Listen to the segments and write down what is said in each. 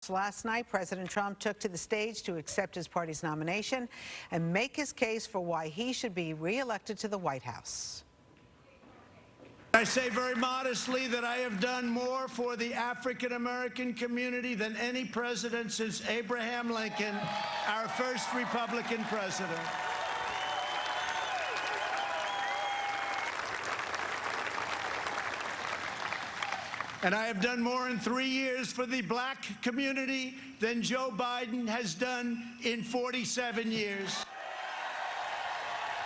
Last night, President Trump took to the stage to accept his party's nomination and make his case for why he should be reelected to the White House. I say very modestly that I have done more for the African-American community than any president since Abraham Lincoln, our first Republican president. And I have done more in 3 years for the black community than Joe Biden has done in 47 years.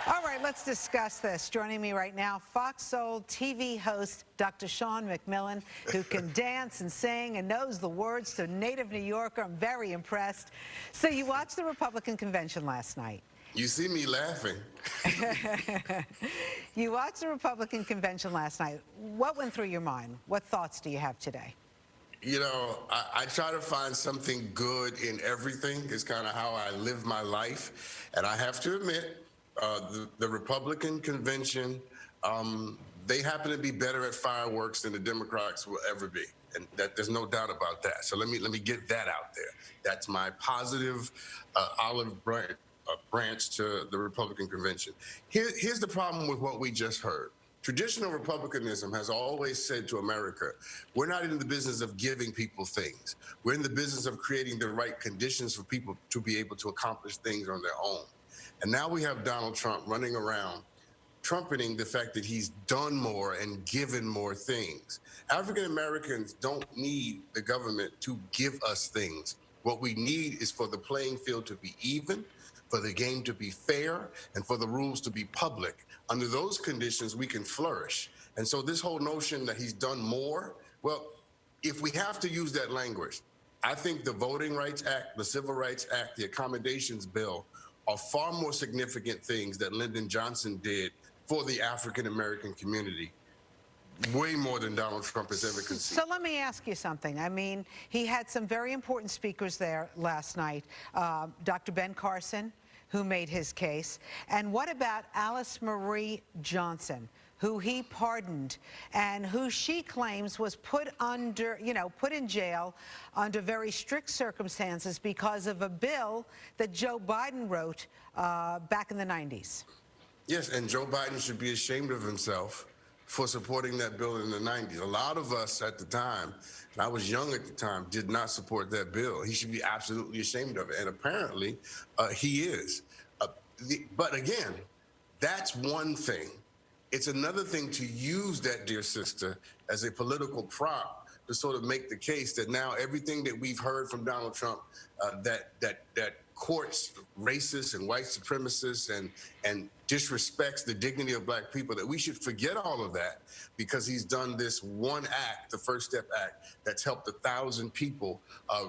All right, let's discuss this. Joining me right now, Fox Soul TV host Dr. Sean McMillan, who can dance and sing and knows the words to Native New Yorker. I'm very impressed. So you watched the Republican convention last night. You see me laughing. You watched the Republican convention last night. What went through your mind? What thoughts do you have today? You know, I try to find something good in everything. It's kind of how I live my life. And I have to admit, the Republican convention, they happen to be better at fireworks than the Democrats will ever be. And there's no doubt about that. So let me get that out there. That's my positive olive branch to the Republican convention. Here's the problem with what we just heard. Traditional Republicanism has always said to America, we're not in the business of giving people things. We're in the business of creating the right conditions for people to be able to accomplish things on their own. And now we have Donald Trump running around trumpeting the fact that he's done more and given more things. African Americans don't need the government to give us things. What we need is for the playing field to be even, for the game to be fair, and for the rules to be public. Under those conditions, we can flourish. And so this whole notion that he's done more, well, if we have to use that language, I think the Voting Rights Act, the Civil Rights Act, the Accommodations Bill are far more significant things that Lyndon Johnson did for the African-American community. Way more than Donald Trump has ever conceded. So let me ask you something. I mean, he had some very important speakers there last night. Dr. Ben Carson, who made his case. And what about Alice Marie Johnson, who he pardoned and who she claims was put in jail under very strict circumstances because of a bill that Joe Biden wrote back in the 90s? Yes, and Joe Biden should be ashamed of himself for supporting that bill in the 90s. A lot of us at the time, and I was young at the time, did not support that bill. He should be absolutely ashamed of it, and apparently he is. But again, that's one thing. It's another thing to use that, dear sister, as a political prop to sort of make the case that now everything that we've heard from Donald Trump that courts racists and white supremacists and disrespects the dignity of black people, that we should forget all of that because he's done this one act, the First Step Act, that's helped 1,000 people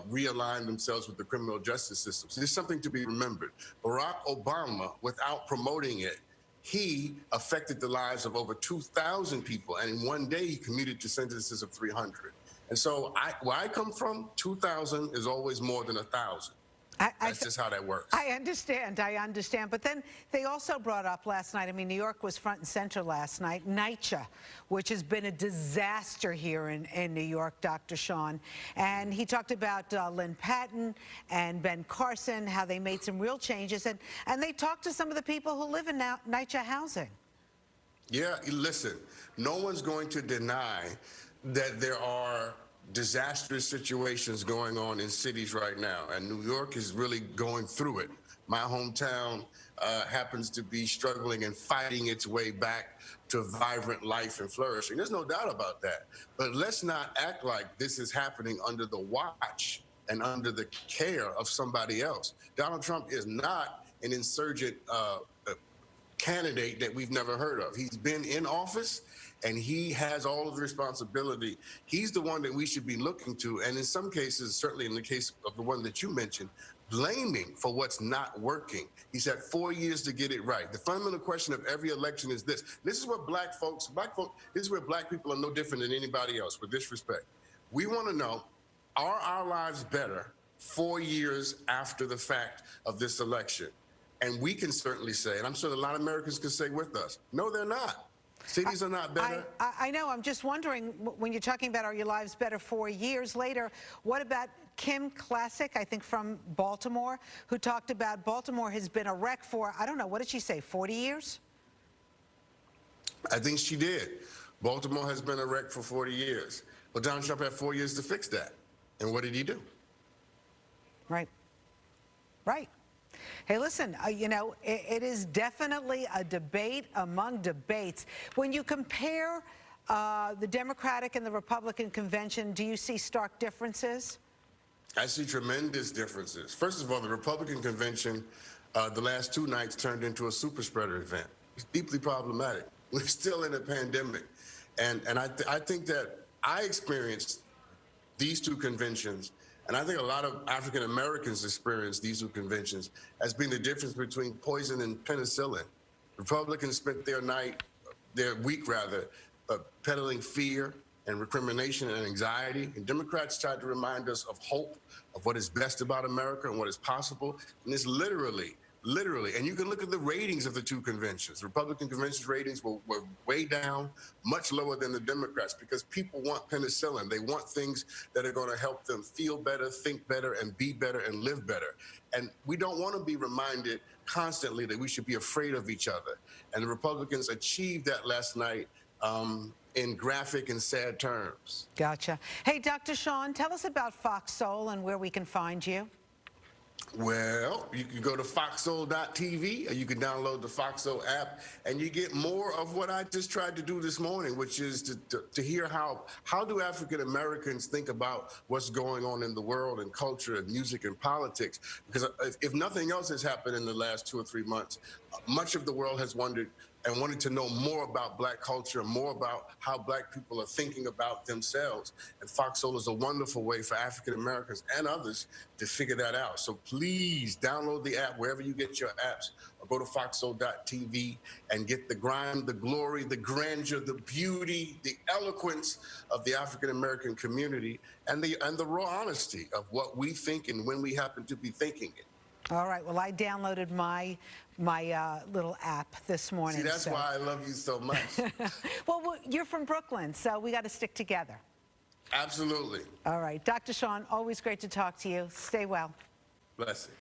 realign themselves with the criminal justice system. So there's something to be remembered. Barack Obama, without promoting it, he affected the lives of over 2,000 people, and in one day he commuted to sentences of 300. And so where I come from, 2,000 is always more than 1,000. That's just how that works. I understand. But then they also brought up last night, I mean, New York was front and center last night, NYCHA, which has been a disaster here in New York, Dr. Sean. And he talked about Lynn Patton and Ben Carson, how they made some real changes. And they talked to some of the people who live in NYCHA housing. Yeah, listen, no one's going to deny that there are disastrous situations going on in cities right now, and New York is really going through it. My hometown happens to be struggling and fighting its way back to vibrant life and flourishing. There's no doubt about that. But let's not act like this is happening under the watch and under the care of somebody else. Donald Trump is not an insurgent candidate that we've never heard of. He's been in office, and he has all of the responsibility. He's the one that we should be looking to, and in some cases, certainly in the case of the one that you mentioned, blaming for what's not working. He's had 4 years to get it right. The fundamental question of every election is this. This is what black folks, this is where black people are no different than anybody else, with disrespect. We want to know, are our lives better 4 years after the fact of this election? And we can certainly say, and I'm sure a lot of Americans can say with us, no, they're not. Cities are not better. I know. I'm just wondering, when you're talking about are your lives better 4 years later, what about Kim Classic, I think from Baltimore, who talked about Baltimore has been a wreck for, I don't know, what did she say, 40 years? I think she did. Baltimore has been a wreck for 40 years. Well, Donald Trump had 4 years to fix that. And what did he do? Right. Right. Hey, listen, you know, it is definitely a debate among debates. When you compare the Democratic and the Republican convention, do you see stark differences? I see tremendous differences. First of all, the Republican convention, the last 2 nights turned into a super spreader event. It's deeply problematic. We're still in a pandemic. And I think that I experienced these 2 conventions, and I think a lot of African Americans experience these 2 conventions as being the difference between poison and penicillin. Republicans spent their week rather, peddling fear and recrimination and anxiety. And Democrats tried to remind us of hope, of what is best about America and what is possible. And it's literally, and you can look at the ratings of the 2 conventions. The Republican convention's ratings were way down, much lower than the Democrats, because people want penicillin. They want things that are going to help them feel better, think better, and be better, and live better. And we don't want to be reminded constantly that we should be afraid of each other. And the Republicans achieved that last night in graphic and sad terms. Gotcha. Hey, Dr. Sean, tell us about Fox Soul and where we can find you. Well, you can go to foxsoul.tv, or you can download the Fox Soul app, and you get more of what I just tried to do this morning, which is to hear how do African Americans think about what's going on in the world and culture and music and politics. Because if nothing else has happened in the last 2 or 3 months, much of the world has wondered and wanted to know more about Black culture, more about how Black people are thinking about themselves. And Fox Soul is a wonderful way for African Americans and others to figure that out. So please download the app wherever you get your apps, or go to foxsoul.tv and get the grime, the glory, the grandeur, the beauty, the eloquence of the African American community, and the raw honesty of what we think and when we happen to be thinking it. All right. Well, I downloaded my little app this morning. See, that's why I love you so much. Well, you're from Brooklyn, so we got to stick together. Absolutely. All right. Dr. Sean, always great to talk to you. Stay well. Blessing.